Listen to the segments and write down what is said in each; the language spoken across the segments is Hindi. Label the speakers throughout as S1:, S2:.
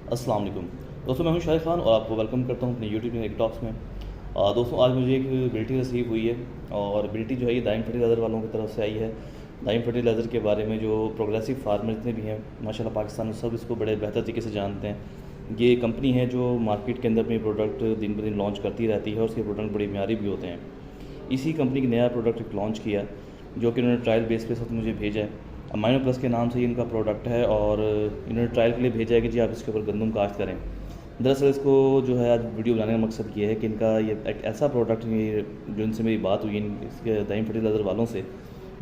S1: अस्सलाम वालेकुम दोस्तों, मैं हूं शाहिद खान और आपको वेलकम करता हूं अपने यूट्यूब टेक टॉक्स में। दोस्तों, आज मुझे एक बिल्टी रिसीव हुई है और बिल्टी जो है ये दाइम फर्टिलाइज़र वालों की तरफ से आई है। दाइम फर्टिलाइज़र के बारे में जो प्रोग्रेसिव फार्मर जितने भी हैं माशाल्लाह पाकिस्तान में, सब इसको बड़े बेहतर तरीके से जानते हैं। ये कंपनी है जो मार्केट के अंदर अपनी प्रोडक्ट दिन ब दिन लॉन्च करती रहती है और उसके प्रोडक्ट बड़े म्यारी भी होते हैं। इसी कंपनी की नया प्रोडक्ट लॉन्च किया जो कि उन्होंने ट्रायल बेस पे साथ मुझे भेजा है। अमाइनो प्लस के नाम से ही इनका प्रोडक्ट है और इन्होंने ट्रायल के लिए भेजा है कि जी आप इसके ऊपर गंदम काश्त करें। दरअसल इसको जो है आज वीडियो बनाने का मकसद ये है कि इनका ये एक ऐसा प्रोडक्ट, ये जो इनसे मेरी बात हुई इसके दाइम फर्टिलाइज़र वालों से,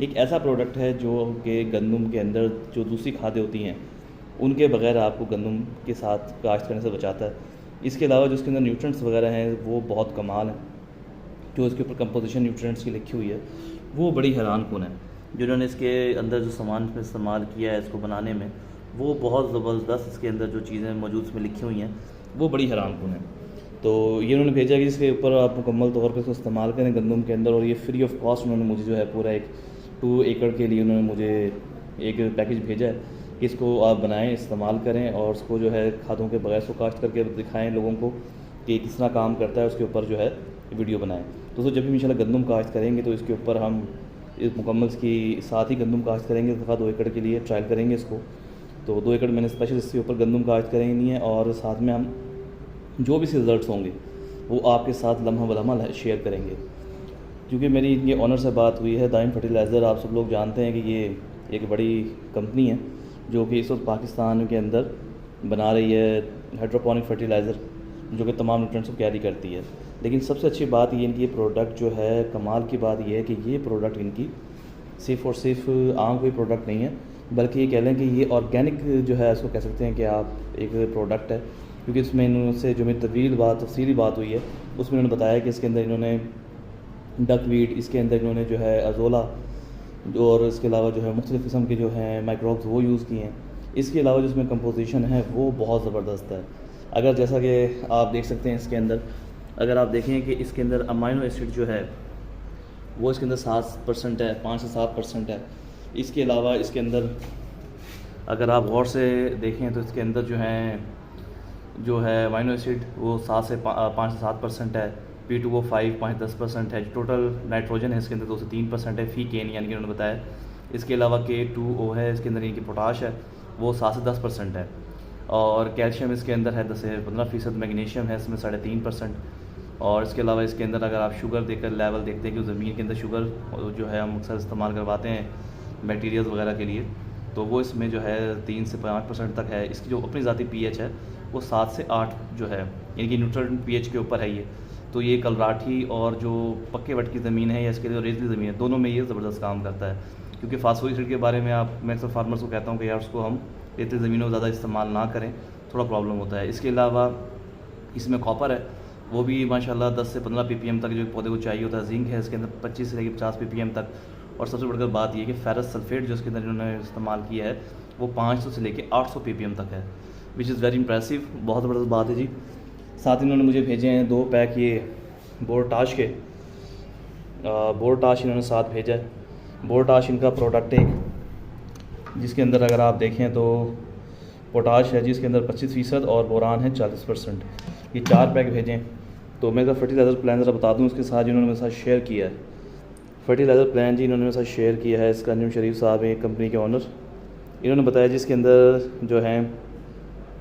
S1: एक ऐसा प्रोडक्ट है जो कि गंदम के अंदर जो दूसरी खादें होती हैं उनके बगैर आपको गंदम के साथ काश्त करने से बचाता है। इसके अलावा जो इसके अंदर न्यूट्रिएंट्स वगैरह हैं वो बहुत कमाल हैं। जो इसके ऊपर कंपोजिशन न्यूट्रिएंट्स की लिखी हुई है वो बड़ी हैरान कुन है। जिन्होंने इसके अंदर जो सामान में इस्तेमाल किया है इसको बनाने में, वो बहुत ज़बरदस्त, इसके अंदर जो चीज़ें मौजूद इसमें लिखी हुई हैं वो बड़ी हैरान कुन है। तो ये उन्होंने भेजा कि इसके ऊपर आप मुकम्मल तौर पर इसको इस्तेमाल करें गंदम के अंदर, और ये फ्री ऑफ कॉस्ट उन्होंने मुझे जो है पूरा एक 2 एकड़ के लिए उन्होंने मुझे एक पैकेज भेजा है कि इसको आप बनाएं, इस्तेमाल करें और उसको जो है खादों के बगैर इसको काश्त करके दिखाएं लोगों को कि किस तरह काम करता है, उसके ऊपर जो है वीडियो बनाएं। दोस्तों, जब भी इंशाल्लाह गंदम काश्त करेंगे तो इसके ऊपर हम इस मुकम्मल की साथ ही गंदम काश्त करेंगे। दफ़ा 2 एकड़ के लिए ट्रायल करेंगे इसको, तो 2 एकड़ मैंने स्पेशल इसके ऊपर गंदम काश्त करेंगे है और साथ में हम जो भी इसके रिज़ल्ट्स होंगे वो आपके साथ लम्हा बलम्हा शेयर करेंगे। क्योंकि मेरी इनके ऑनर से बात हुई है, दाइम फर्टिलाइज़र आप सब लोग जानते हैं कि ये एक बड़ी कंपनी है जो कि इस वक्त पाकिस्तान के अंदर बना रही है हाइड्रोपोनिक फर्टिलाइज़र जो कि तमाम न्यूट्रिएंट्स को कैरी करती है। लेकिन सबसे अच्छी बात ये इनकी प्रोडक्ट जो है, कमाल की बात यह है कि ये प्रोडक्ट इनकी सिर्फ़ और सिर्फ आम कोई प्रोडक्ट नहीं है, बल्कि ये कह लें कि ये ऑर्गेनिक जो है इसको कह सकते हैं कि आप एक प्रोडक्ट है। क्योंकि इसमें इनसे जो मेरी तफसीली बात हुई है उसमें इन्होंने बताया कि इसके अंदर इन्होंने डकवीट, इसके अंदर इन्होंने जो है अजोला और इसके अलावा जो है मुख्तलिफ़ किस्म के जो हैं माइक्रोब्स वो यूज़ किए हैं। इसके अलावा जो इसमें कंपोजिशन है वो बहुत ज़बरदस्त है। अगर जैसा कि आप देख सकते हैं इसके अंदर, अगर आप देखें कि इसके अंदर अमाइनो एसिड जो है वो इसके अंदर 7% है, 5 से 7% है। इसके अलावा इसके अंदर अगर आप गौर से देखें तो इसके अंदर जो है अमाइनो एसिड वो 5 से 7% है। P2 वो 5-10% है। टोटल नाइट्रोजन है इसके अंदर 2 से 3% है, फीकेन यानी कि उन्होंने बताया। इसके अलावा K2O है इसके अंदर, यानी कि पोटाश है, वो 7 से 10% है। और कैल्शियम इसके अंदर है 10 से 15%। मैग्नीशियम है इसमें 3.5%। और इसके अलावा इसके अंदर अगर आप शुगर देकर लेवल देखते हैं कि ज़मीन के अंदर शुगर जो है हम अक्सर इस्तेमाल करवाते हैं बैक्टीरियाज़ वगैरह के लिए, तो वो इसमें जो है 3 से 5% तक है। इसकी जो अपनी ज़ाती pH है वो 7 से 8 जो है, यानी कि न्यूट्रल pH के ऊपर है ये। तो ये कलराठी और जो पक्के वट की ज़मीन है या इसके लिए रेतली ज़मीन है, दोनों में ये ज़बरदस्त काम करता है। क्योंकि फास्फोरेट के बारे में मैं अक्सर फार्मर्स को कहता हूँ कि यार उसको हम रेतली ज़मीनों में ज़्यादा इस्तेमाल ना करें, थोड़ा प्रॉब्लम होता है। इसके अलावा इसमें कॉपर है, वो भी माशाल्लाह 10 से 15 ppm तक जो पौधे को चाहिए होता है। जिंक है इसके अंदर 25 से लेकर 50 ppm तक। और सबसे बढ़कर बात यह है कि फेरस सल्फेट जो इसके अंदर इन्होंने इस्तेमाल किया है वो 500 से लेकर 800 ppm तक है, विच इज़ वेरी इंप्रेसिव। बहुत ज़बरदस्त बात है जी। साथ ही इन्होंने मुझे भेजे हैं 2 पैक ये बोरटाश के, बोरटाश इन्होंने साथ भेजा है। बोरटाश इनका प्रोडक्ट है जिसके अंदर अगर आप देखें तो पोटाश है जिसके अंदर 25% और बोरान है 40%। ये 4 पैक भेजें। तो मैं फर्टिलाइज़र प्लान ज़रा बता दूँ उसके साथ जिन्होंने मेरे साथ शेयर किया है। फर्टिलाइज़र प्लान जी इन्होंने मेरे साथ शेयर किया है, इसका अंजुम शरीफ साहब है कंपनी के ऑनर। इन्होंने बताया जिसके अंदर जो है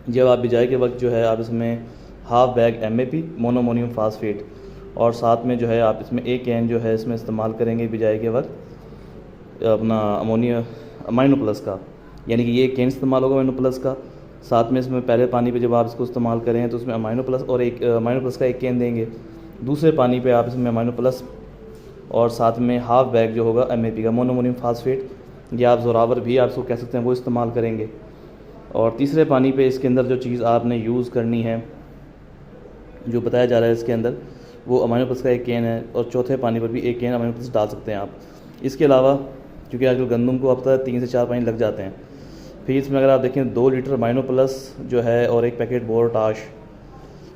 S1: जब आप बिजाई के वक्त जो है आप इसमें हाफ बैग MAP मोनोमोनियम फास्फेट और साथ में जो है आप इसमें 1 कैन जो है इसमें इस्तेमाल करेंगे बिजाई के वक्त अपना अमाइनो प्लस का, यानी कि ये कैन इस्तेमाल होगा अमाइनो प्लस का। साथ में इसमें पहले पानी पे जब आप इसको इस्तेमाल करें तो उसमें अमाइनो प्लस और अमाइनो प्लस का 1 कैन देंगे। दूसरे पानी पे आप इसमें अमाइनो प्लस और साथ में हाफ बैग जो होगा MAP का मोनोमोनियम फास्फेट, या आप जोरावर भी आप इसको कह सकते हैं, वो इस्तेमाल करेंगे। और तीसरे पानी पे इसके अंदर जो चीज़ आपने यूज़ करनी है जो बताया जा रहा है इसके अंदर वो अमाइनो प्लस का 1 कैन है। और चौथे पानी पर भी 1 कैन अमाइनो प्लस डाल सकते हैं आप। इसके अलावा क्योंकि आजकल गंदम को अब तक 3 से 4 पानी लग जाते हैं, फिर इसमें अगर आप देखें 2 लीटर अमाइनो प्लस जो है और 1 पैकेट बोरटाश,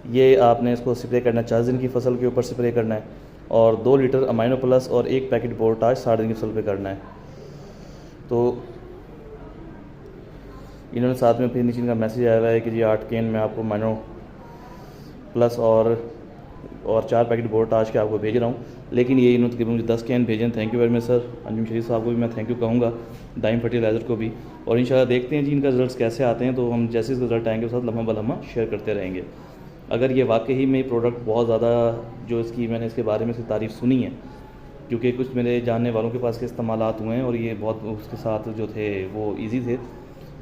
S1: ये आपने इसको स्प्रे करना है 40 दिन की फसल के ऊपर स्प्रे करना है। और 2 लीटर अमाइनो प्लस और 1 पैकेट बोरटाश 60 दिन की फसल पे करना है। तो इन्होंने साथ में फिर नीचे इनका मैसेज आया हुआ है कि जी 8 कैन में आपको माइनो प्लस और 4 पैकेट बोरोटाज के आपको भेज रहा हूँ। लेकिन ये इन्होंने तकरीबन मुझे 10 कैन भेजें। Thank you very much sir. Anjum Sharif साहब को भी मैं थैंक यू कहूँगा, दाइम फर्टिलाइज़र को भी। और इंशाल्लाह देखते हैं जी इनका रिजल्ट्स कैसे आते हैं, तो हम जैसे इसके रिजल्ट आएंगे उसके साथ लम्हा बलम्हा शेयर करते रहेंगे। अगर ये वाकई में प्रोडक्ट बहुत ज़्यादा जो इसकी मैंने इसके बारे में इसकी तारीफ़ सुनी है, क्योंकि कुछ मेरे जानने वालों के पास के इस्तेमालात हुए हैं और ये बहुत उसके साथ जो थे वो ईजी थे,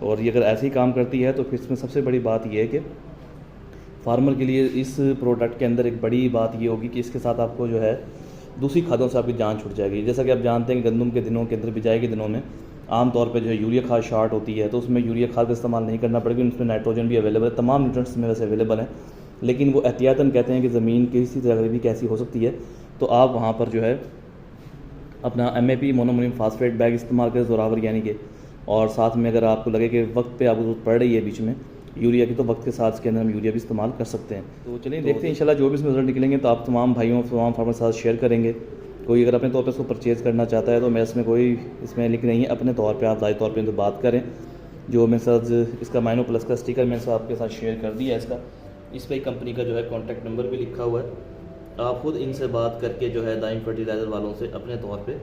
S1: और ये अगर ऐसे ही काम करती है तो फिर इसमें सबसे बड़ी बात ये है कि फार्मर के लिए इस प्रोडक्ट के अंदर एक बड़ी बात ये होगी कि इसके साथ आपको जो है दूसरी खादों से आपकी जान छुट जाएगी। जैसा कि आप जानते हैं गंदम के दिनों के अंदर, बिजाई के दिनों में आम तौर पे जो है यूरिया खाद शार्ट होती है, तो उसमें यूरिया खाद का इस्तेमाल नहीं करना पड़ेगा। उसमें नाइट्रोजन भी अवेलेबल है, तमाम न्यूट्रिएंट्स में वैसे अवेलेबल हैं, लेकिन वो एहतियातन कहते हैं कि ज़मीन किसी तरह भी कैसी हो सकती है, तो आप वहाँ पर जो है अपना MAP मोनोअमोनियम फास्फेट बैग इस्तेमाल करें, ज़ोरावर यानी कि। और साथ में अगर आपको लगे कि वक्त पे आपको ज़रूरत पड़ रही है बीच में यूरिया की, तो वक्त के साथ इसके अंदर हम यूरिया भी इस्तेमाल कर सकते हैं। तो चलिए देखते हैं इंशाल्लाह जो भी इसमें रिजल्ट निकलेंगे तो आप तमाम भाइयों तमाम फार्मर के साथ शेयर करेंगे। कोई अगर अपने तौर पर इसको परचेज़ करना चाहता है तो मैं इसमें कोई लिंक नहीं है, अपने तौर पर आप ज़ाहिर तौर पर इनसे बात करें। जो मेरे साथ इसका माइनो प्लस का स्टिकर मैंने आपके साथ शेयर कर दिया है, इसका इस पर कंपनी का जो है कॉन्टैक्ट नंबर भी लिखा हुआ है। आप खुद इनसे बात करके जो है दाइम फर्टिलाइज़र वालों से अपने तौर पे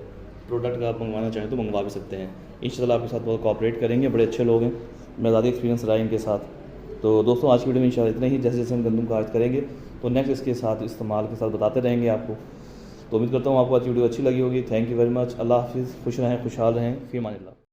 S1: प्रोडक्ट का आप मंगवाना चाहें तो मंगवा भी सकते हैं। इंशाल्लाह आपके साथ बहुत कोऑपरेट करेंगे, बड़े अच्छे लोग हैं, मेरा ज़्यादा एक्सपीरियंस रहा है इनके साथ। तो दोस्तों आज की वीडियो में इंशाल्लाह इतना ही। जैसे जैसे हम गंदम का आज करेंगे तो नेक्स्ट इसके साथ इस्तेमाल के साथ बताते रहेंगे आपको। तो उम्मीद करता हूँ आपको आज की वीडियो अच्छी लगी होगी। Thank you very much. अल्लाह हाफिज़। खुश रहें, खुशहाल रहें, फ़ी अमानिल्लाह।